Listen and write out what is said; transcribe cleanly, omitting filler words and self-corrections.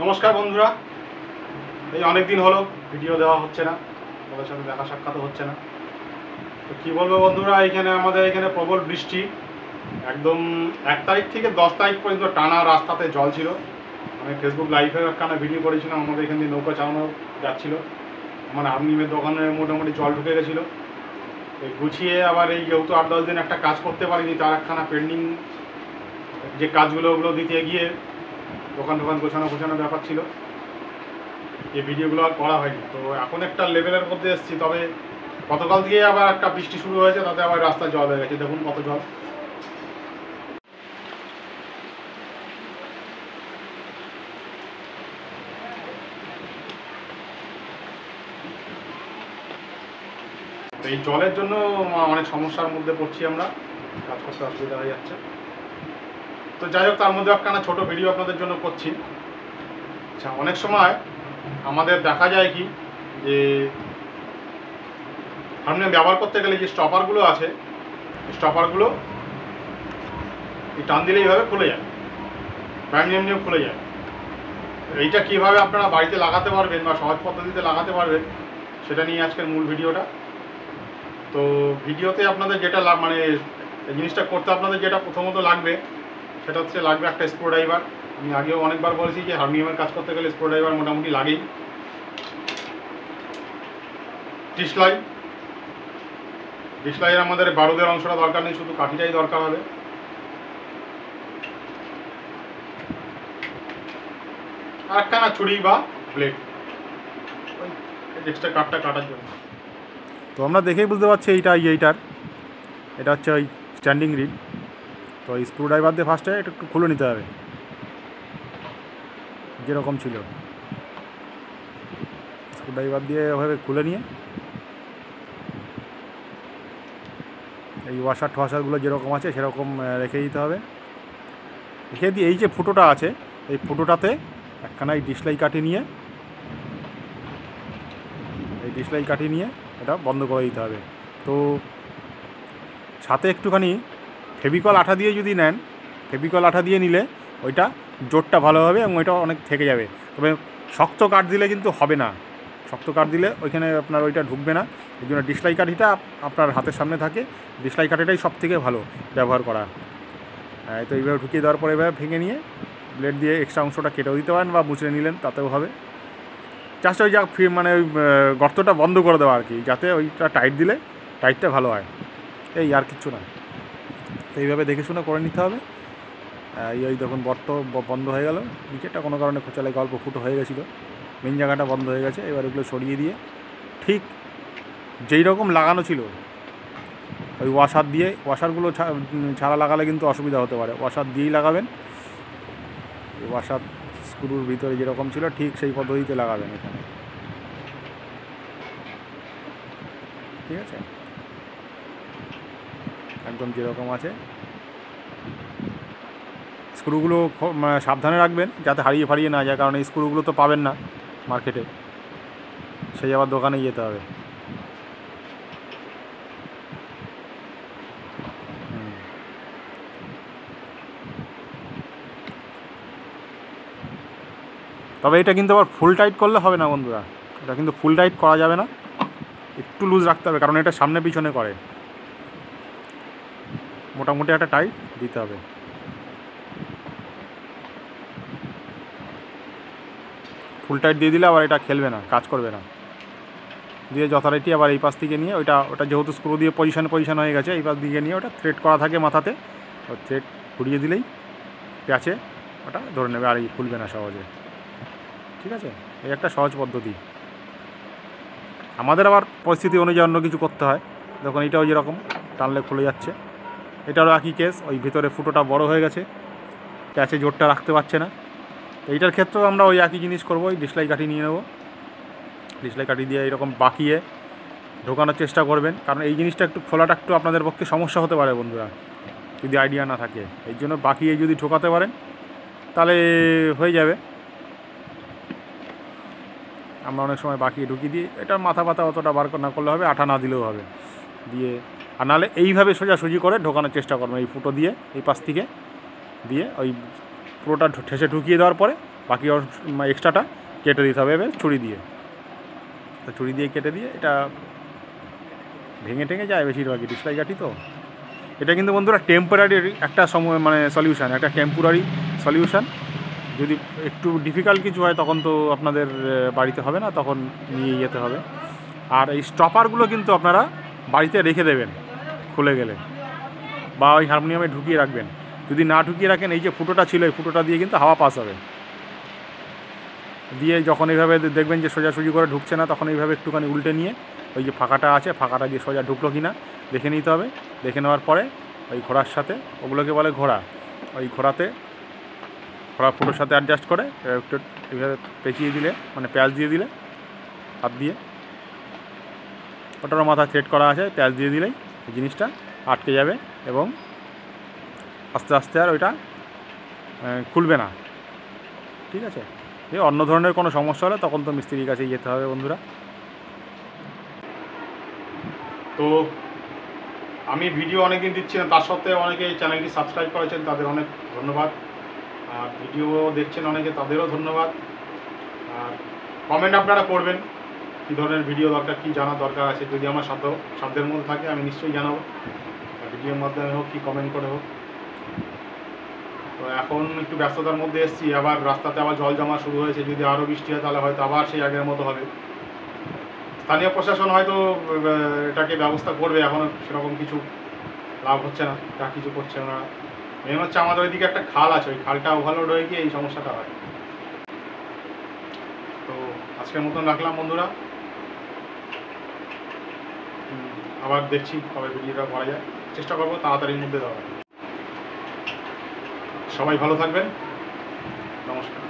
নমস্কার বন্ধুরা, এই অনেক দিন হলো ভিডিও দেওয়া হচ্ছে না, তোমাদের সাথে দেখা সাক্ষাৎ হচ্ছে না। তো কী বলবো বন্ধুরা, আমাদের এখানে প্রবল বৃষ্টি। একদম 1 তারিখ থেকে 10 তারিখ পর্যন্ত টানা রাস্তাতে জল ছিল। আমি ফেসবুক লাইভে একখানা ভিডিও করেছিলাম, আমাদের এখান দিয়ে নৌকা চালানো যাচ্ছিলো। আমার আর্নিমের দোকানে মোটামুটি জল ঢুকে গেছিলো। এই গুছিয়ে আবার এই যেহেতু 8-10 দিন একটা কাজ করতে পারিনি, তার একখানা পেন্ডিং যে কাজগুলো ওগুলো দিতে গিয়ে দোকান গোছানো ব্যাপার ছিল, এই ভিডিওগুলো আর করা হয়নি। তো এখন একটা লেভেলের মধ্যে এসেছি। তবে গতকাল থেকে আবার একটা বৃষ্টি শুরু হয়েছে, তাতে আবার রাস্তায় জল হয়ে গেছে। দেখুন কত জল। এই জলের জন্য অনেক সমস্যার মধ্যে পড়ছি আমরা, কাজ করতে অসুবিধা হয়ে যাচ্ছে। তো যাই হোক, তার মধ্যে একখানা ছোট ভিডিও আপনাদের জন্য করছি। আচ্ছা, অনেক সময় আমাদের দেখা যায় কি যে হারমোনিয়াম ব্যবহার করতে গেলে যে স্টপারগুলো আছে, স্টপারগুলো এই টান দিলে এইভাবে খুলে যায়, এমনিও খুলে যায়। এইটা কীভাবে আপনারা বাড়িতে লাগাতে পারবেন বা সহজ পদ্ধতিতে লাগাতে পারবেন, সেটা নিয়ে আজকের মূল ভিডিওটা। তো ভিডিওতে আপনাদের যেটা মানে এই জিনিসটা করতে আপনাদের যেটা প্রথমত লাগবে, সেটা হচ্ছে লাগবে একটা স্ক্রু ড্রাইভার। আমি আগেও অনেকবার বলেছি যে হারমোনিয়ামের কাজ করতে গেলে স্ক্রু ড্রাইভার মোটামুটি লাগেই। ডিসলাইয়ের আমাদের বারুদের অংশটা দরকার নেই, শুধু কাঠিটাই দরকার হবে। আর একখানা ছুরি বা ব্লেড, ওই এক্সট্রা কাঠটা কাটার জন্য। তো আমরা দেখেই বুঝতে পারছি এটা হচ্ছে ওই স্ট্যান্ডিং রিল। তো এই স্ক্রু ড্রাইভার দিয়ে ফার্স্টে এটা একটু খুলে নিতে হবে, যেরকম ছিল। স্ক্রু ড্রাইভার দিয়ে ওভাবে খুলে নিয়ে এই ওয়াশার ঠোয়াশারগুলো যেরকম আছে সেরকম রেখে দিতে হবে। রেখে দিয়ে এই যে ফুটোটা আছে, এই ফুটোটাতে একখানা এই ডিসলাই কাঠি নিয়ে এটা বন্ধ করে দিতে হবে। তো সাথে একটুখানি ফেভিকল আঠা দিয়ে যদি নেন, ফেভিকল আঠা দিয়ে নিলে ওইটা জোরটা ভালো হবে এবং ওইটা অনেক থেকে যাবে। তবে শক্ত কাঠ দিলে কিন্তু হবে না, শক্ত কাঠ দিলে ওইখানে আপনার ওইটা ঢুকবে না। এই জন্য ডিসলাই কাঠিটা আপনার হাতের সামনে থাকে, ডিসলাই কাঠিটাই সব থেকে ভালো ব্যবহার করা। তো এইভাবে ঢুকিয়ে দেওয়ার পরে এভাবে ভেঙে নিয়ে ব্লেড দিয়ে এক্সট্রা অংশটা কেটেও দিতে পারেন বা মুচড়ে নিলেন, তাতেও হবে। জাস্ট ওই মানে ওই গর্তটা বন্ধ করে দেওয়া আর কি, যাতে ওইটা টাইটটা ভালো হয়, এই আর কিচ্ছু না। তো এইভাবে দেখে শুনে করে নিতে হবে। এই দেখুন গর্ত বন্ধ হয়ে গেল, নিচেটা কোনো কারণে খোঁচালে অল্প ফুটো হয়ে গেছিলো, মেন জায়গাটা বন্ধ হয়ে গেছে। এবার এগুলো সরিয়ে দিয়ে ঠিক যেই রকম লাগানো ছিল ওই ওয়াশারগুলো ছাড়া লাগালে কিন্তু অসুবিধা হতে পারে। ওয়াশার দিয়েই লাগাবেন, এই ওয়াশার স্ক্রুর ভিতরে যেরকম ছিল ঠিক সেই পদ্ধতিতে লাগাবেন এখানে, ঠিক আছে? একদম যেরকম আছে। স্ক্রুগুলো সাবধানে রাখবেন যাতে হারিয়ে না যায়, কারণ এই স্ক্রুগুলো তো পাবেন না মার্কেটে, সেই আবার দোকানে যেতে হবে। তবে এটা কিন্তু আবার ফুল টাইট করলে হবে না বন্ধুরা, এটা কিন্তু ফুল টাইট করা যাবে না, একটু লুজ রাখতে হবে, কারণ এটা সামনে পিছনে করে। মোটামুটি একটা টাইট দিতে হবে। ফুল টাইট দিয়ে দিলে আবার এটা খেলবে না, কাজ করবে না। দিয়ে যথারীতি আবার এই পাশ থেকে নিয়ে ওটা যেহেতু স্ক্রু দিয়ে পজিশন হয়ে গেছে, এই পাশ দিকে নিয়ে ওটা থ্রেড করা থাকে মাথাতে, ওই থ্রেড ঘুরিয়ে দিলেই প্যাচে ওটা ধরে নেবে, আর খুলবে না সহজে, ঠিক আছে? এই একটা সহজ পদ্ধতি। আমাদের আবার পরিস্থিতি অনুযায়ী অন্য কিছু করতে হয়। দেখুন এটাও যেরকম টানলে খুলে যাচ্ছে, এটারও একই কেস। ওই ভিতরে ফুটোটা বড় হয়ে গেছে, প্যাচে জোরটা রাখতে পারছে না। এইটার ক্ষেত্রেও আমরা ওই একই জিনিস করবো, ওই ডিসলাই কাঠি নিয়ে নেবো, ডিসলাই কাঠি দিয়ে এরকম বাঁকিয়ে ঢোকানোর চেষ্টা করবেন, কারণ এই জিনিসটা একটু খোলাটা একটু আপনাদের পক্ষে সমস্যা হতে পারে বন্ধুরা, যদি আইডিয়া না থাকে। এই জন্য বাঁকিয়ে যদি ঢোকাতে পারেন তাহলে হয়ে যাবে। আমরা অনেক সময় বাঁকিয়ে ঢুকিয়ে দিই, এটার মাথা অতটা বার না করলে হবে, আঠা না দিলেও হবে দিয়ে। আর নাহলে এইভাবে সোজাসুজি করে ঢোকানোর চেষ্টা করবেন, এই ফুটো দিয়ে এই পাশ থেকে দিয়ে ওই পুরোটা ঠেসে ঢুকিয়ে দেওয়ার পরে বাকি এক্সট্রাটা কেটে দিতে হবে এবার ছুরি দিয়ে। তো ছুরি দিয়ে কেটে দিয়ে এটা ভেঙে টেঙে যায় বেশিরভাগই ডিসলাই কাঠি তো। এটা কিন্তু বন্ধুরা টেম্পোরারি একটা সময় মানে সলিউশান, একটা টেম্পোরারি সলিউশান। যদি একটু ডিফিকাল্ট কিছু হয় তখন তো আপনাদের বাড়িতে হবে না, তখন নিয়ে যেতে হবে। আর এই স্টপারগুলো কিন্তু আপনারা বাড়িতে রেখে দেবেন খুলে গেলে, বা ওই হারমোনিয়ামে ঢুকিয়ে রাখবেন। যদি না ঢুকিয়ে রাখেন, এই যে ফুটোটা ছিল এই ফুটোটা দিয়ে কিন্তু হাওয়া পাস হবে। দিয়ে যখন এইভাবে দেখবেন যে সোজাসুজি করে ঢুকছে না, তখন এইভাবে একটুখানি উল্টে নিয়ে ওই যে ফাঁকাটা আছে ফাঁকাটা দিয়ে সোজা ঢুকলো কি না দেখে নিতে হবে। দেখে নেওয়ার পরে ওই ঘোড়ার সাথে, ওগুলোকে বলে ঘোড়া, ওই ঘোড়ার ফুটোর সাথে অ্যাডজাস্ট করে একটু এইভাবে পেঁচিয়ে দিলে, মানে প্যাঁচ দিয়ে দিলে হাত দিয়ে, ওটারও মাথা সেট করা আছে, প্যাঁচ দিয়ে দিলেই এই জিনিসটা আটকে যাবে এবং আস্তে আস্তে আর ওইটা খুলবে না। ঠিক আছে। এই অন্য ধরনের কোনো সমস্যা হলে তখন তো মিস্ত্রির কাছেই যেতে হবে বন্ধুরা। তো আমি ভিডিও অনেকদিন দিচ্ছি না, তার সত্ত্বেও অনেকে এই চ্যানেলটি সাবস্ক্রাইব করেছেন, তাদের অনেক ধন্যবাদ। আর ভিডিও দেখছেন অনেকে, তাদেরও ধন্যবাদ। আর কমেন্ট আপনারা করবেন কী ধরনের ভিডিও দরকার, কী জানার দরকার আছে। যদি আমার সাধ্যের মধ্যে থাকে আমি নিশ্চয়ই জানাবো, ভিডিওর মাধ্যমে হোক কি কমেন্ট করে হোক। তো এখন একটু ব্যস্ততার মধ্যে এসেছি, আবার রাস্তাতে আবার জল জমা শুরু হয়েছে। যদি আরও বৃষ্টি হয় তাহলে হয়তো আবার সেই আগের মতো হবে। স্থানীয় প্রশাসন হয়তো এটাকে ব্যবস্থা করবে, এখনও সেরকম কিছু লাভ হচ্ছে না, তা কিছু করছে না। মেন হচ্ছে আমাদের ওইদিকে একটা খাল আছে, ওই খালটা ওভারলোড হয়ে গিয়ে এই সমস্যাটা হয়। তো আজকের মতন রাখলাম বন্ধুরা, আবার দেখছি কবে ভিডিওটা করা যায়, চেষ্টা করবো তাড়াতাড়ির মধ্যে দেওয়া। সবাই ভালো থাকবেন, নমস্কার।